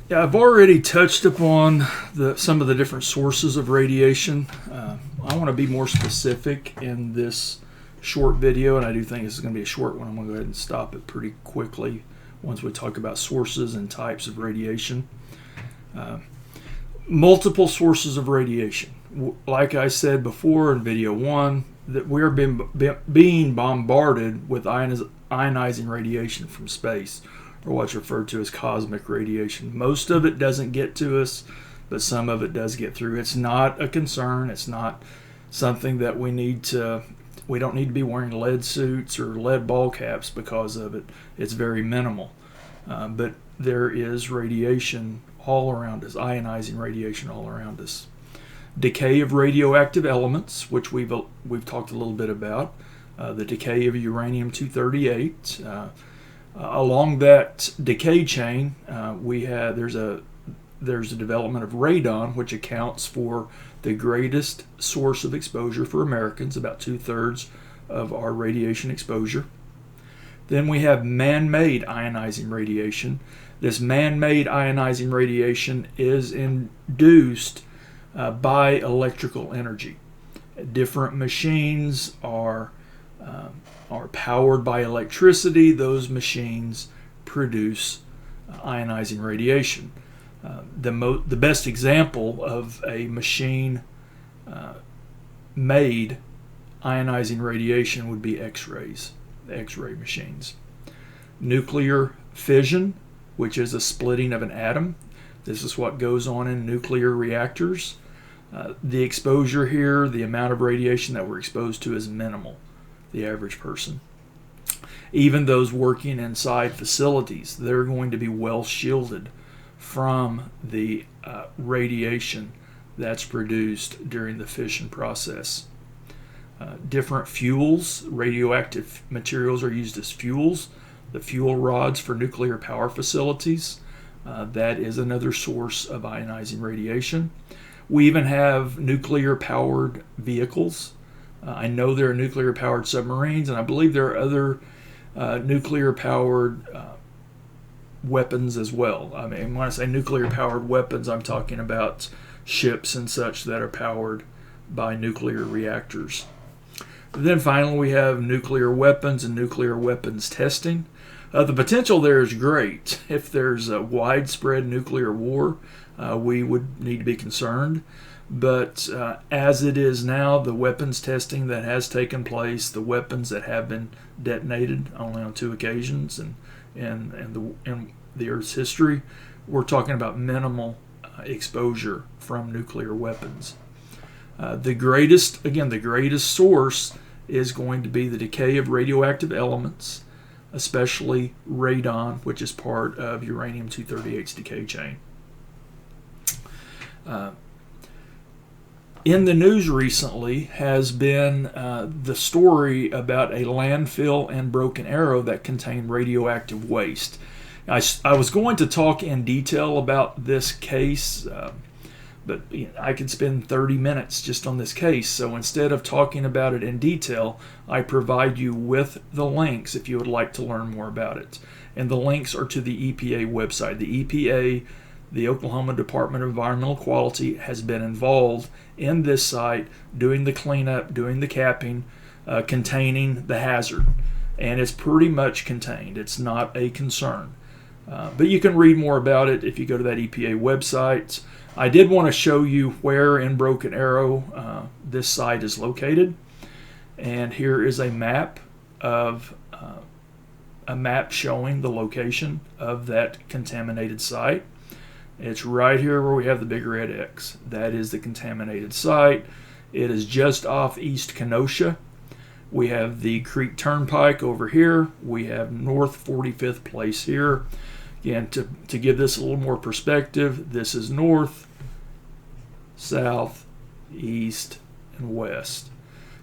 Yeah, I've already touched upon some of the different sources of radiation. I want to be more specific in this short video, and I do think this is going to be a short one. I'm going to go ahead and stop it pretty quickly once we talk about sources and types of radiation. Multiple sources of radiation. Like I said before in video 1, that we're being bombarded with ionizing radiation from space, or what's referred to as cosmic radiation. Most of it doesn't get to us, but some of it does get through. It's not a concern. It's not something that we don't need to be wearing lead suits or lead ball caps because of it. It's very minimal. But there is radiation all around us, ionizing radiation all around us. Decay of radioactive elements, which we've talked a little bit about. The decay of uranium-238. Along that decay chain, there's a development of radon, which accounts for the greatest source of exposure for Americans, about 2/3 of our radiation exposure. Then we have man-made ionizing radiation. This man-made ionizing radiation is induced by electrical energy. Different machines are powered by electricity. Those machines produce ionizing radiation. The best example of a machine made ionizing radiation would be Xrays, the X-ray machines. Nuclear fission, which is a splitting of an atom. This is what goes on in nuclear reactors. The exposure here, the amount of radiation that we're exposed to is minimal, the average person. Even those working inside facilities, they're going to be well shielded from the radiation that's produced during the fission process. Different fuels, radioactive materials are used as fuels. The fuel rods for nuclear power facilities, that is another source of ionizing radiation. We even have nuclear-powered vehicles. I know there are nuclear-powered submarines, and I believe there are other nuclear-powered weapons as well. I mean, when I say nuclear-powered weapons, I'm talking about ships and such that are powered by nuclear reactors. Then finally, we have nuclear weapons and nuclear weapons testing. The potential there is great. If there's a widespread nuclear war, we would need to be concerned. But as it is now, the weapons testing that has taken place, the weapons that have been detonated only on 2 occasions in the Earth's history, we're talking about minimal exposure from nuclear weapons. The greatest source is going to be the decay of radioactive elements, especially radon, which is part of uranium-238's decay chain. In the news recently has been the story about a landfill in Broken Arrow that contained radioactive waste. I was going to talk in detail about this case, but I could spend 30 minutes just on this case. So instead of talking about it in detail, I provide you with the links if you would like to learn more about it. And the links are to the EPA website. The EPA, the Oklahoma Department of Environmental Quality, has been involved in this site, doing the cleanup, doing the capping, containing the hazard. And it's pretty much contained. It's not a concern. But you can read more about it if you go to that EPA website. I did want to show you where in Broken Arrow this site is located. And here is a map showing the location of that contaminated site. It's right here where we have the big red X. That is the contaminated site. It is just off East Kenosha. We have the Creek Turnpike over here. We have North 45th Place here. Again, to give this a little more perspective, this is north, south, east, and west.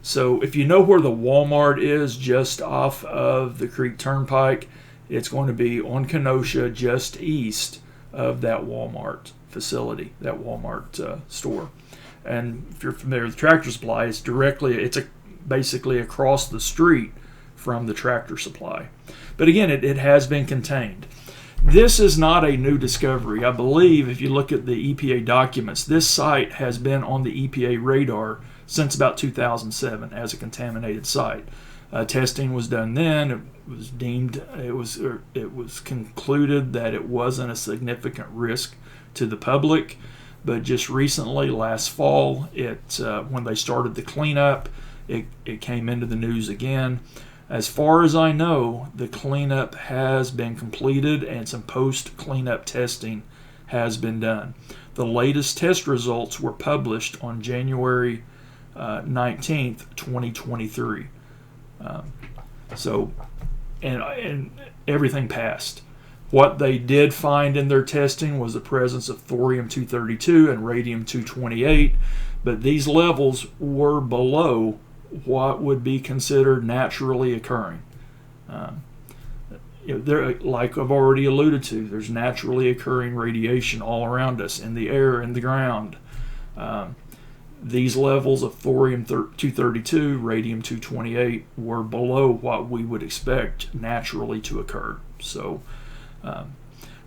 So if you know where the Walmart is just off of the Creek Turnpike, it's going to be on Kenosha just east of that Walmart facility, that Walmart store. And if you're familiar with Tractor Supply, it's basically across the street from the Tractor Supply. But again, it has been contained. This is not a new discovery. I believe if you look at the EPA documents, this site has been on the EPA radar since about 2007 as a contaminated site. Testing was done then. It was concluded that it wasn't a significant risk to the public. But just recently, last fall, when they started the cleanup, it came into the news again. As far as I know, the cleanup has been completed and some post-cleanup testing has been done. The latest test results were published on January 19th, 2023. And everything passed. What they did find in their testing was the presence of thorium-232 and radium-228, but these levels were below what would be considered naturally occurring. Like I've already alluded to, there's naturally occurring radiation all around us, in the air, in the ground. These levels of thorium-232, radium-228 were below what we would expect naturally to occur. So,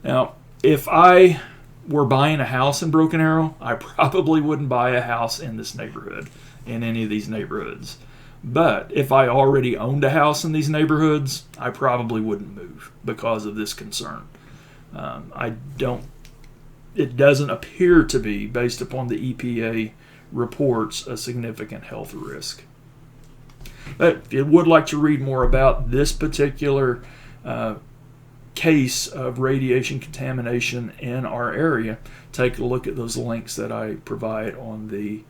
now, if I were buying a house in Broken Arrow, I probably wouldn't buy a house in this neighborhood, in any of these neighborhoods. But if I already owned a house in these neighborhoods, I probably wouldn't move because of this concern. It doesn't appear to be, based upon the EPA reports, a significant health risk. But if you would like to read more about this particular case of radiation contamination in our area, take a look at those links that I provide on the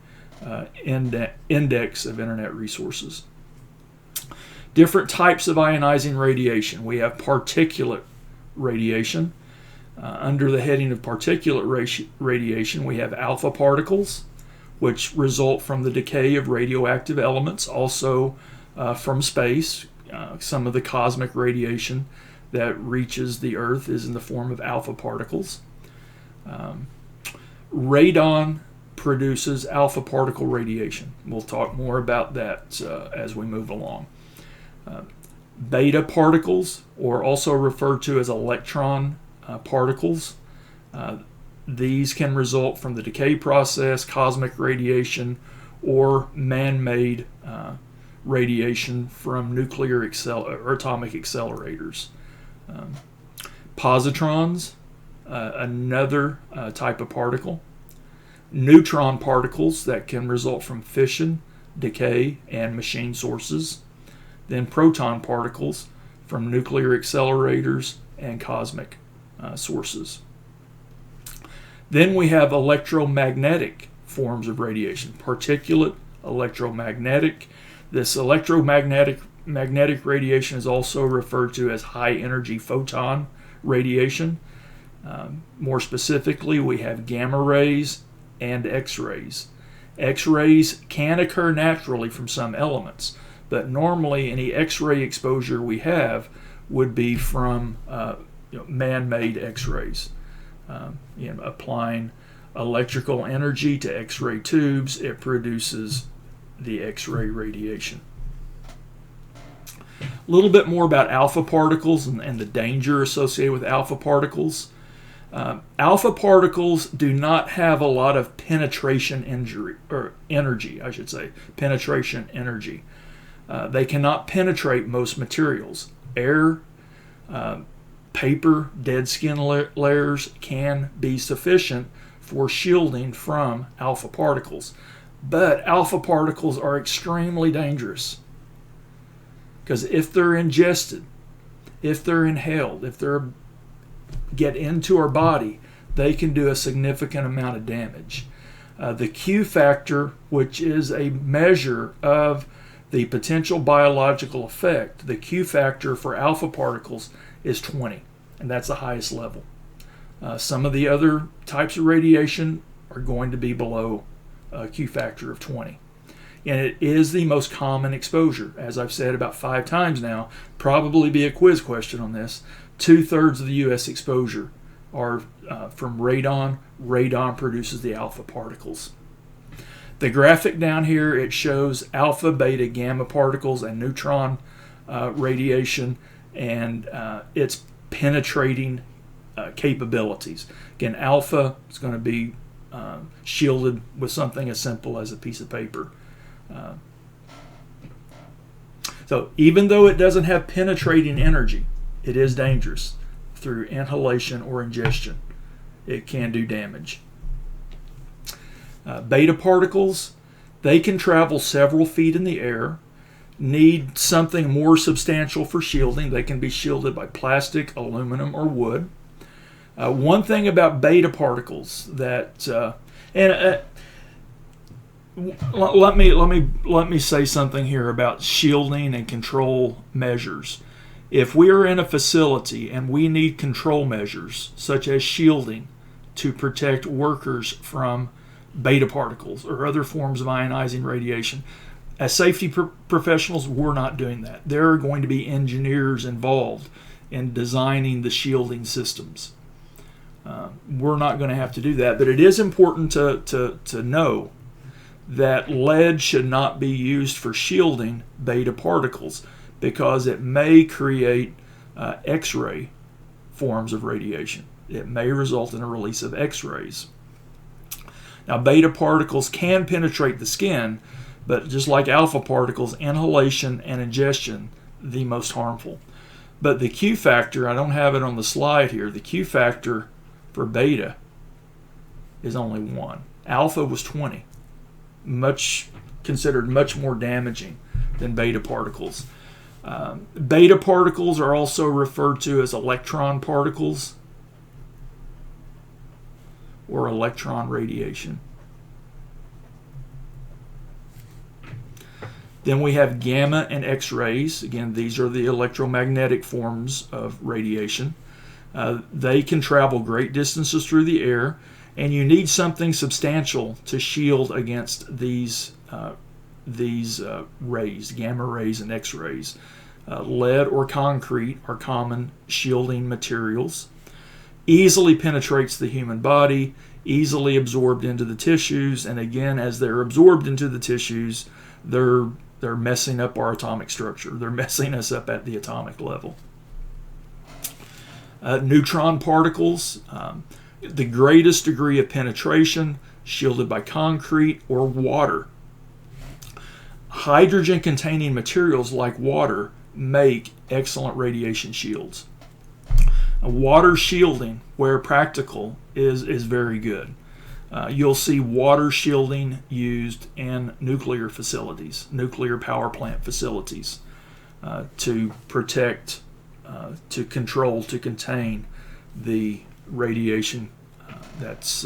index of internet resources. Different types of ionizing radiation. We have particulate radiation. Under the heading of particulate radiation, we have alpha particles, which result from the decay of radioactive elements, also from space. Some of the cosmic radiation that reaches the Earth is in the form of alpha particles. Radon produces alpha particle radiation. We'll talk more about that as we move along. Beta particles, or also referred to as electron particles, these can result from the decay process, cosmic radiation, or man-made radiation from nuclear or atomic accelerators. Positrons, another type of particle. Neutron particles that can result from fission, decay, and machine sources. Then proton particles from nuclear accelerators and cosmic sources. Then we have electromagnetic forms of radiation. Particulate, electromagnetic. This magnetic radiation is also referred to as high energy photon radiation. More specifically, we have gamma rays and X-rays. X-rays can occur naturally from some elements, but normally any X-ray exposure we have would be from man-made X-rays. Applying electrical energy to X-ray tubes, it produces the X-ray radiation. A little bit more about alpha particles and the danger associated with alpha particles. Alpha particles do not have a lot of penetration energy. Penetration energy. They cannot penetrate most materials. Air, paper, dead skin layers can be sufficient for shielding from alpha particles. But alpha particles are extremely dangerous, because if they're ingested, if they're inhaled, if they get into our body, they can do a significant amount of damage. The Q factor, which is a measure of the potential biological effect, the Q factor for alpha particles is 20, and that's the highest level. Some of the other types of radiation are going to be below a Q factor of 20. And it is the most common exposure. As I've said about 5 times now, probably be a quiz question on this. 2/3 of the U.S. exposure are from radon. Radon produces the alpha particles. The graphic down here, it shows alpha, beta, gamma particles and neutron radiation and its penetrating capabilities. Again, alpha is going to be shielded with something as simple as a piece of paper. So even though it doesn't have penetrating energy, it is dangerous through inhalation or ingestion. It can do damage. Beta particles, they can travel several feet in the air, need something more substantial for shielding. They can be shielded by plastic, aluminum, or wood. One thing about beta particles that, let me say something here about shielding and control measures. If we are in a facility and we need control measures, such as shielding, to protect workers from beta particles or other forms of ionizing radiation, as safety professionals, we're not doing that. There are going to be engineers involved in designing the shielding systems. We're not going to have to do that, but it is important to know that lead should not be used for shielding beta particles, because it may create X-ray forms of radiation. It may result in a release of X-rays. Now, beta particles can penetrate the skin, but just like alpha particles, inhalation and ingestion, the most harmful. But the Q factor, I don't have it on the slide here, the Q factor for beta is only 1. Alpha was 20. Considered much more damaging than beta particles. Beta particles are also referred to as electron particles or electron radiation. Then we have gamma and X-rays. Again, these are the electromagnetic forms of radiation. They can travel great distances through the air, and you need something substantial to shield against these rays, gamma rays and X-rays. Lead or concrete are common shielding materials. Easily penetrates the human body, easily absorbed into the tissues, and again, as they're absorbed into the tissues, they're messing up our atomic structure. They're messing us up at the atomic level. Neutron particles, the greatest degree of penetration, shielded by concrete or water. Hydrogen-containing materials like water make excellent radiation shields. Water shielding, where practical, is very good. You'll see water shielding used in nuclear facilities, nuclear power plant facilities, to protect, to control, to contain the radiation that's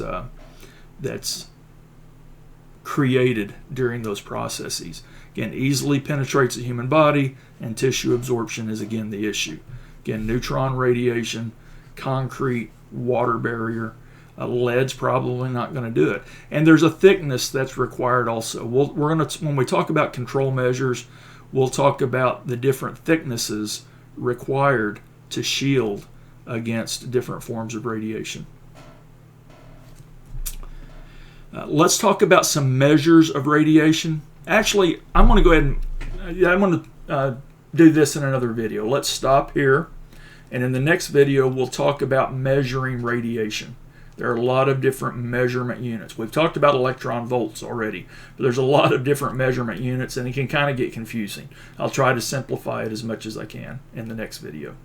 created during those processes. Again, easily penetrates the human body, and tissue absorption is again the issue. Again, neutron radiation, concrete, water barrier. Lead's probably not going to do it. And there's a thickness that's required also. When we talk about control measures, we'll talk about the different thicknesses required to shield against different forms of radiation. Let's talk about some measures of radiation. Actually, I'm going to go ahead and I'm going to do this in another video. Let's stop here, and in the next video we'll talk about measuring radiation. There are a lot of different measurement units. We've talked about electron volts already, but there's a lot of different measurement units, and it can kind of get confusing. I'll try to simplify it as much as I can in the next video.